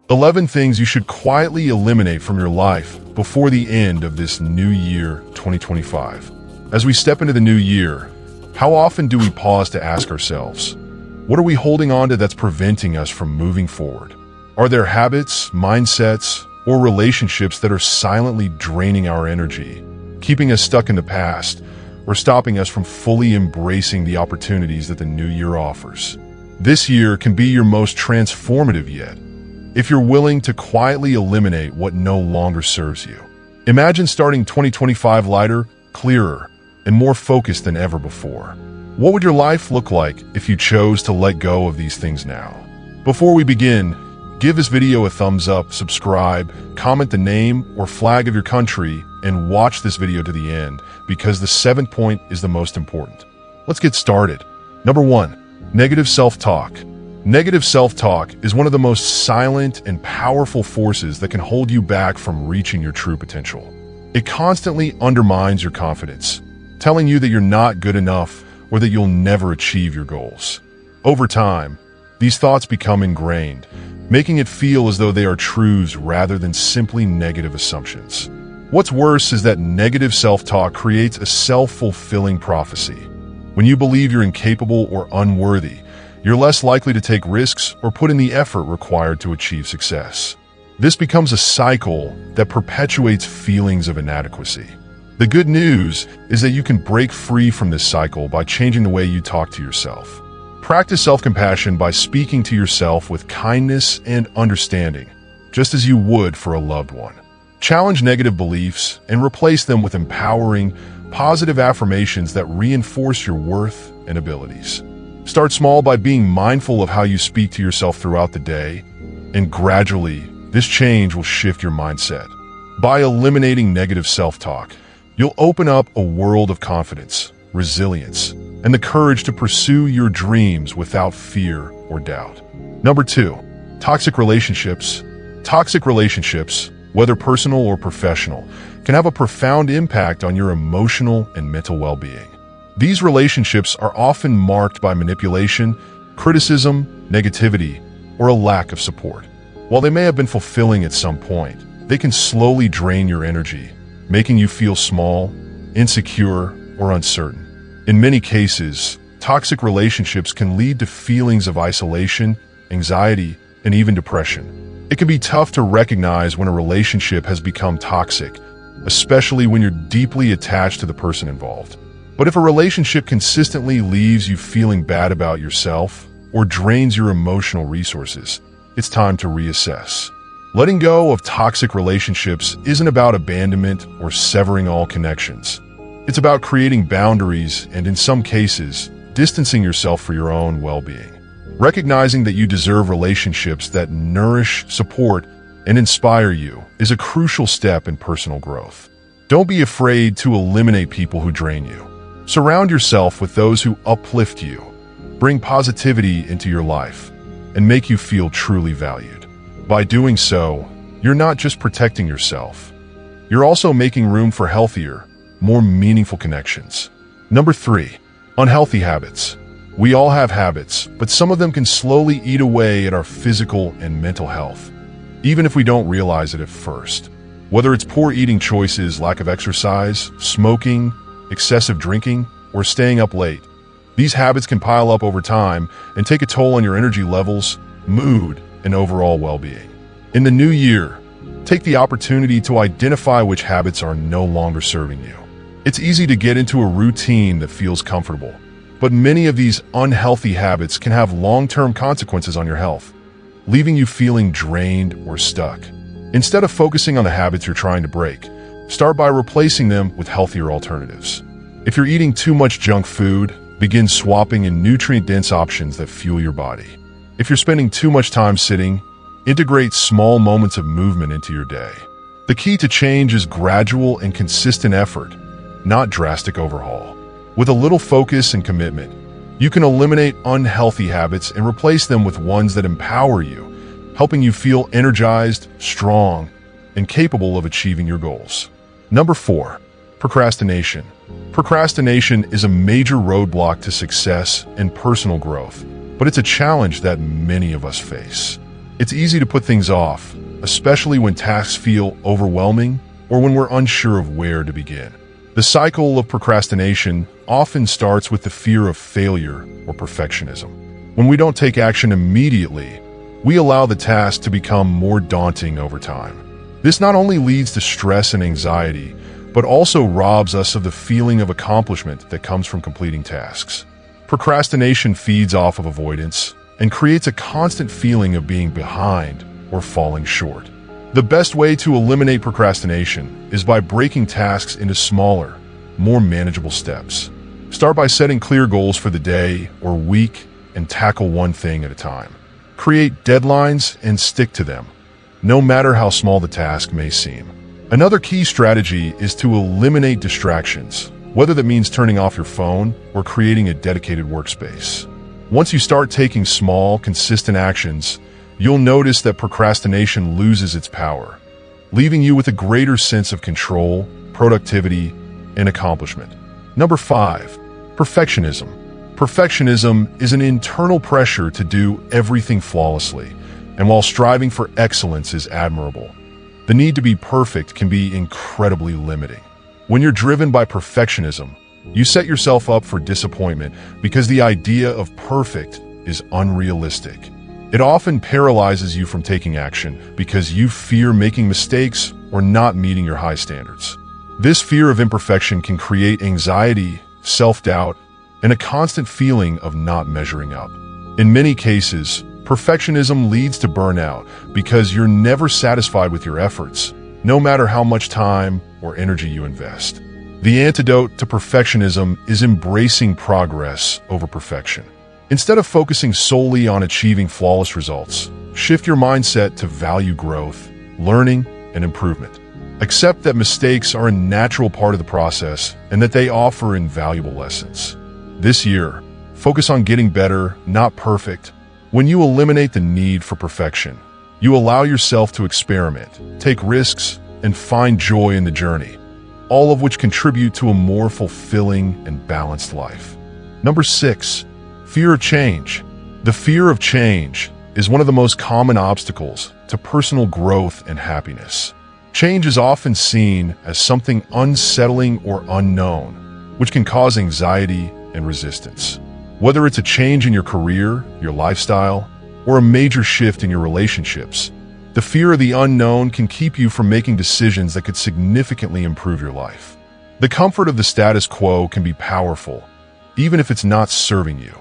11 things you should quietly eliminate from your life before the end of this new year, 2025. As we step into the new year, how often do we pause to ask ourselves, what are we holding on to that's preventing us from moving forward? Are there habits, mindsets, or relationships that are silently draining our energy, keeping us stuck in the past, or stopping us from fully embracing the opportunities that the new year offers? This year can be your most transformative yet, if you're willing to quietly eliminate what no longer serves you. Imagine starting 2025 lighter, clearer, and more focused than ever before. What would your life look like if you chose to let go of these things now? Before we begin, give this video a thumbs up, subscribe, comment the name or flag of your country, and watch this video to the end, because the 7th point is the most important. Let's get started. Number 1, negative self-talk. Negative self-talk is one of the most silent and powerful forces that can hold you back from reaching your true potential. It constantly undermines your confidence, telling you that you're not good enough or that you'll never achieve your goals. Over time, these thoughts become ingrained, making it feel as though they are truths rather than simply negative assumptions. What's worse is that negative self-talk creates a self-fulfilling prophecy. When you believe you're incapable or unworthy, you're less likely to take risks or put in the effort required to achieve success. This becomes a cycle that perpetuates feelings of inadequacy. The good news is that you can break free from this cycle by changing the way you talk to yourself. Practice self-compassion by speaking to yourself with kindness and understanding, just as you would for a loved one. Challenge negative beliefs and replace them with empowering, positive affirmations that reinforce your worth and abilities. Start small by being mindful of how you speak to yourself throughout the day, and gradually, this change will shift your mindset. By eliminating negative self-talk, you'll open up a world of confidence, resilience, and the courage to pursue your dreams without fear or doubt. Number 2, toxic relationships. Toxic relationships, whether personal or professional, can have a profound impact on your emotional and mental well-being. These relationships are often marked by manipulation, criticism, negativity, or a lack of support. While they may have been fulfilling at some point, they can slowly drain your energy, making you feel small, insecure, or uncertain. In many cases, toxic relationships can lead to feelings of isolation, anxiety, and even depression. It can be tough to recognize when a relationship has become toxic, especially when you're deeply attached to the person involved. But if a relationship consistently leaves you feeling bad about yourself or drains your emotional resources, it's time to reassess. Letting go of toxic relationships isn't about abandonment or severing all connections. It's about creating boundaries and, in some cases, distancing yourself for your own well-being. Recognizing that you deserve relationships that nourish, support, and inspire you is a crucial step in personal growth. Don't be afraid to eliminate people who drain you. Surround yourself with those who uplift you, bring positivity into your life, and make you feel truly valued. By doing so, you're not just protecting yourself. You're also making room for healthier, more meaningful connections. Number 3, unhealthy habits. We all have habits, but some of them can slowly eat away at our physical and mental health, even if we don't realize it at first. Whether it's poor eating choices, lack of exercise, smoking, excessive drinking, or staying up late, these habits can pile up over time and take a toll on your energy levels, mood, and overall well-being. In the new year, take the opportunity to identify which habits are no longer serving you. It's easy to get into a routine that feels comfortable, but many of these unhealthy habits can have long-term consequences on your health, leaving you feeling drained or stuck. Instead of focusing on the habits you're trying to break, start by replacing them with healthier alternatives. If you're eating too much junk food, begin swapping in nutrient-dense options that fuel your body. If you're spending too much time sitting, integrate small moments of movement into your day. The key to change is gradual and consistent effort, not drastic overhaul. With a little focus and commitment, you can eliminate unhealthy habits and replace them with ones that empower you, helping you feel energized, strong, and capable of achieving your goals. Number 4, procrastination. Procrastination is a major roadblock to success and personal growth, but it's a challenge that many of us face. It's easy to put things off, especially when tasks feel overwhelming or when we're unsure of where to begin. The cycle of procrastination often starts with the fear of failure or perfectionism. When we don't take action immediately, we allow the task to become more daunting over time. This not only leads to stress and anxiety, but also robs us of the feeling of accomplishment that comes from completing tasks. Procrastination feeds off of avoidance and creates a constant feeling of being behind or falling short. The best way to eliminate procrastination is by breaking tasks into smaller, more manageable steps. Start by setting clear goals for the day or week and tackle one thing at a time. Create deadlines and stick to them, no matter how small the task may seem. Another key strategy is to eliminate distractions, whether that means turning off your phone or creating a dedicated workspace. Once you start taking small, consistent actions, you'll notice that procrastination loses its power, leaving you with a greater sense of control, productivity, and accomplishment. Number 5, perfectionism. Perfectionism is an internal pressure to do everything flawlessly, and while striving for excellence is admirable, the need to be perfect can be incredibly limiting. When you're driven by perfectionism, you set yourself up for disappointment because the idea of perfect is unrealistic. It often paralyzes you from taking action because you fear making mistakes or not meeting your high standards. This fear of imperfection can create anxiety, self-doubt, and a constant feeling of not measuring up. In many cases, perfectionism leads to burnout because you're never satisfied with your efforts, no matter how much time or energy you invest. The antidote to perfectionism is embracing progress over perfection. Instead of focusing solely on achieving flawless results, shift your mindset to value growth, learning, and improvement. Accept that mistakes are a natural part of the process and that they offer invaluable lessons. This year, focus on getting better, not perfect. When you eliminate the need for perfection, you allow yourself to experiment, take risks, and find joy in the journey, all of which contribute to a more fulfilling and balanced life. Number 6, fear of change. The fear of change is one of the most common obstacles to personal growth and happiness. Change is often seen as something unsettling or unknown, which can cause anxiety and resistance. Whether it's a change in your career, your lifestyle, or a major shift in your relationships, the fear of the unknown can keep you from making decisions that could significantly improve your life. The comfort of the status quo can be powerful, even if it's not serving you.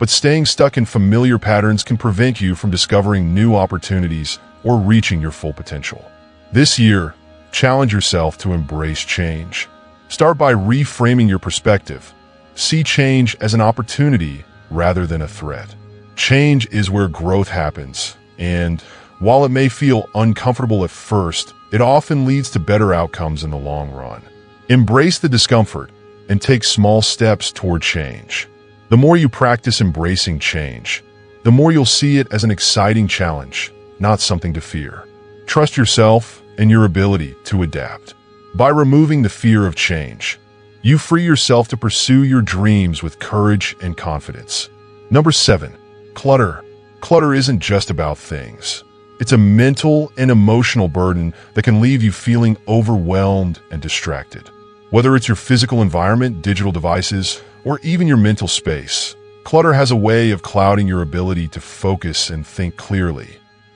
But staying stuck in familiar patterns can prevent you from discovering new opportunities or reaching your full potential. This year, challenge yourself to embrace change. Start by reframing your perspective. See change as an opportunity rather than a threat. Change is where growth happens, and while it may feel uncomfortable at first, it often leads to better outcomes in the long run. Embrace the discomfort and take small steps toward change. The more you practice embracing change, the more you'll see it as an exciting challenge, not something to fear. Trust yourself and your ability to adapt. By removing the fear of change, you free yourself to pursue your dreams with courage and confidence. Number 7, clutter. Clutter isn't just about things. It's a mental and emotional burden that can leave you feeling overwhelmed and distracted. Whether it's your physical environment, digital devices, or even your mental space, clutter has a way of clouding your ability to focus and think clearly.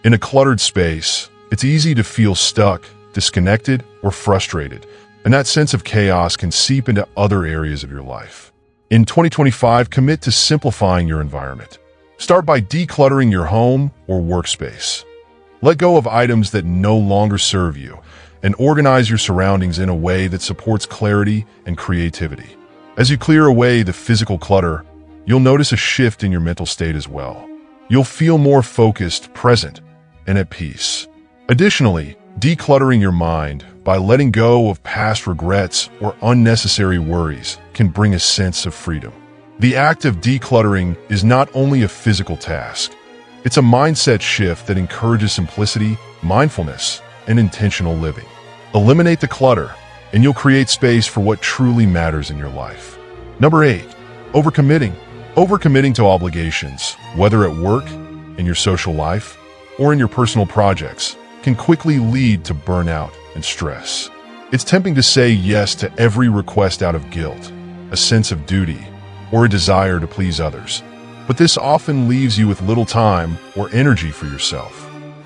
In a cluttered space, it's easy to feel stuck, disconnected, or frustrated, and that sense of chaos can seep into other areas of your life. In 2025, commit to simplifying your environment. Start by decluttering your home or workspace. Let go of items that no longer serve you, and organize your surroundings in a way that supports clarity and creativity. As you clear away the physical clutter, you'll notice a shift in your mental state as well. You'll feel more focused, present, and at peace. Additionally, decluttering your mind by letting go of past regrets or unnecessary worries can bring a sense of freedom. The act of decluttering is not only a physical task, it's a mindset shift that encourages simplicity, mindfulness, and intentional living. Eliminate the clutter, and you'll create space for what truly matters in your life. Number 8, overcommitting. Overcommitting to obligations, whether at work, in your social life, or in your personal projects can quickly lead to burnout and stress. It's tempting to say yes to every request out of guilt, a sense of duty, or a desire to please others. But this often leaves you with little time or energy for yourself.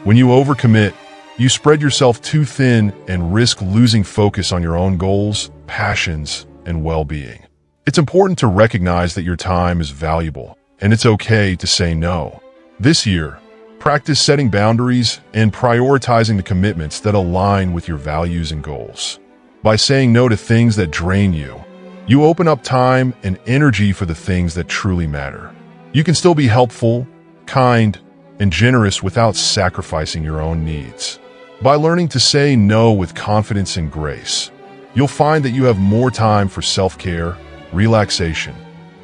When you overcommit, you spread yourself too thin and risk losing focus on your own goals, passions, and well-being. It's important to recognize that your time is valuable, and it's okay to say no. This year, practice setting boundaries and prioritizing the commitments that align with your values and goals. By saying no to things that drain you, you open up time and energy for the things that truly matter. You can still be helpful, kind, and generous without sacrificing your own needs. By learning to say no with confidence and grace, you'll find that you have more time for self-care, relaxation,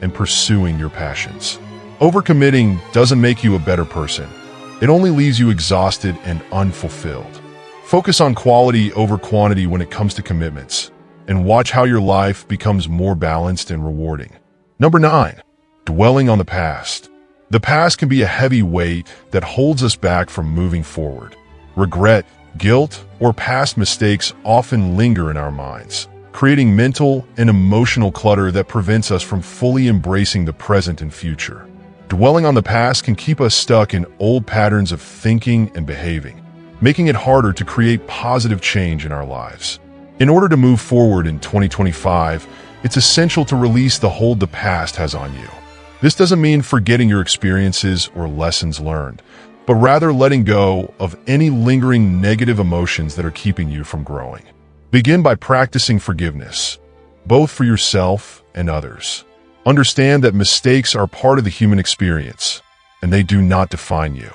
and pursuing your passions. Overcommitting doesn't make you a better person. It only leaves you exhausted and unfulfilled. Focus on quality over quantity when it comes to commitments, and watch how your life becomes more balanced and rewarding. Number 9, dwelling on the past. The past can be a heavy weight that holds us back from moving forward. Regret, guilt, or past mistakes often linger in our minds, creating mental and emotional clutter that prevents us from fully embracing the present and future. Dwelling on the past can keep us stuck in old patterns of thinking and behaving, making it harder to create positive change in our lives. In order to move forward in 2025, it's essential to release the hold the past has on you. This doesn't mean forgetting your experiences or lessons learned, but rather letting go of any lingering negative emotions that are keeping you from growing. Begin by practicing forgiveness, both for yourself and others. Understand that mistakes are part of the human experience, and they do not define you.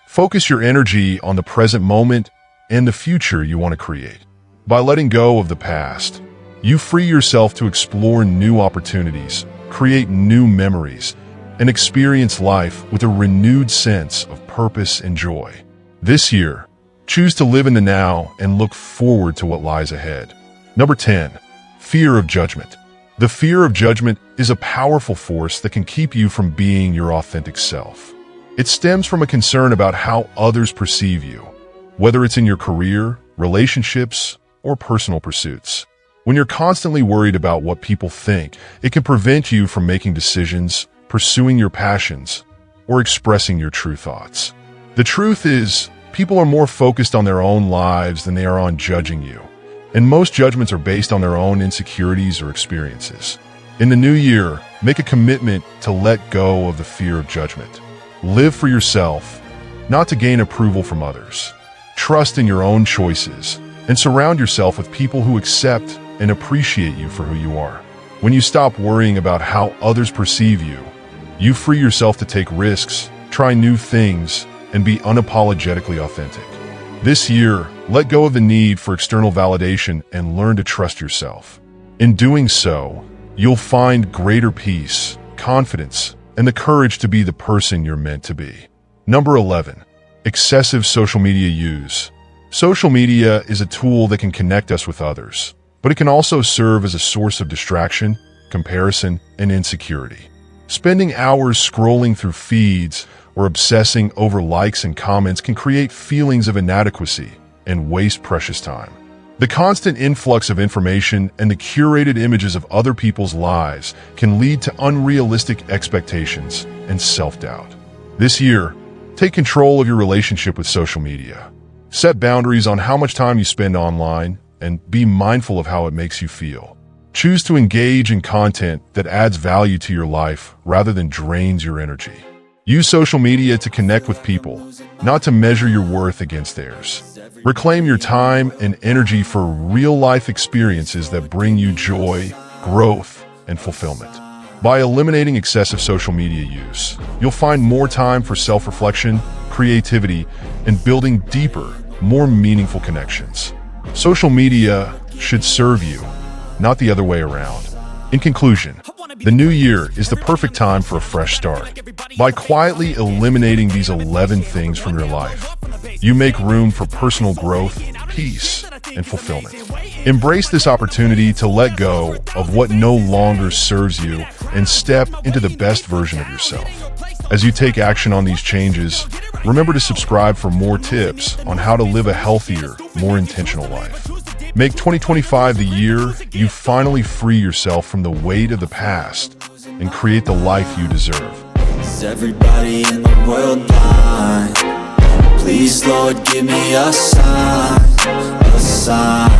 Focus your energy on the present moment and the future you want to create. By letting go of the past, you free yourself to explore new opportunities, create new memories, and experience life with a renewed sense of purpose and joy. This year, choose to live in the now and look forward to what lies ahead. Number 10, fear of judgment. The fear of judgment is a powerful force that can keep you from being your authentic self. It stems from a concern about how others perceive you, whether it's in your career, relationships, or personal pursuits. When you're constantly worried about what people think, it can prevent you from making decisions, pursuing your passions, or expressing your true thoughts. The truth is, people are more focused on their own lives than they are on judging you, and most judgments are based on their own insecurities or experiences. In the new year, make a commitment to let go of the fear of judgment. Live for yourself, not to gain approval from others. Trust in your own choices, and surround yourself with people who accept and appreciate you for who you are. When you stop worrying about how others perceive you, you free yourself to take risks, try new things, and be unapologetically authentic. This year, let go of the need for external validation and learn to trust yourself. In doing so, you'll find greater peace, confidence, and the courage to be the person you're meant to be. Number 11, excessive social media use. Social media is a tool that can connect us with others, but it can also serve as a source of distraction, comparison, and insecurity. Spending hours scrolling through feeds or obsessing over likes and comments can create feelings of inadequacy and waste precious time. The constant influx of information and the curated images of other people's lives can lead to unrealistic expectations and self-doubt. This year, take control of your relationship with social media. Set boundaries on how much time you spend online and be mindful of how it makes you feel. Choose to engage in content that adds value to your life rather than drains your energy. Use social media to connect with people, not to measure your worth against theirs. Reclaim your time and energy for real-life experiences that bring you joy, growth, and fulfillment. By eliminating excessive social media use, you'll find more time for self-reflection, creativity, and building deeper, more meaningful connections. Social media should serve you, not the other way around. In conclusion, the new year is the perfect time for a fresh start. By quietly eliminating these 11 things from your life, you make room for personal growth, peace, and fulfillment. Embrace this opportunity to let go of what no longer serves you and step into the best version of yourself. As you take action on these changes, remember to subscribe for more tips on how to live a healthier, more intentional life. Make 2025 the year you finally free yourself from the weight of the past and create the life you deserve. Is everybody in the world blind? Please, Lord, give me a sign, a sign.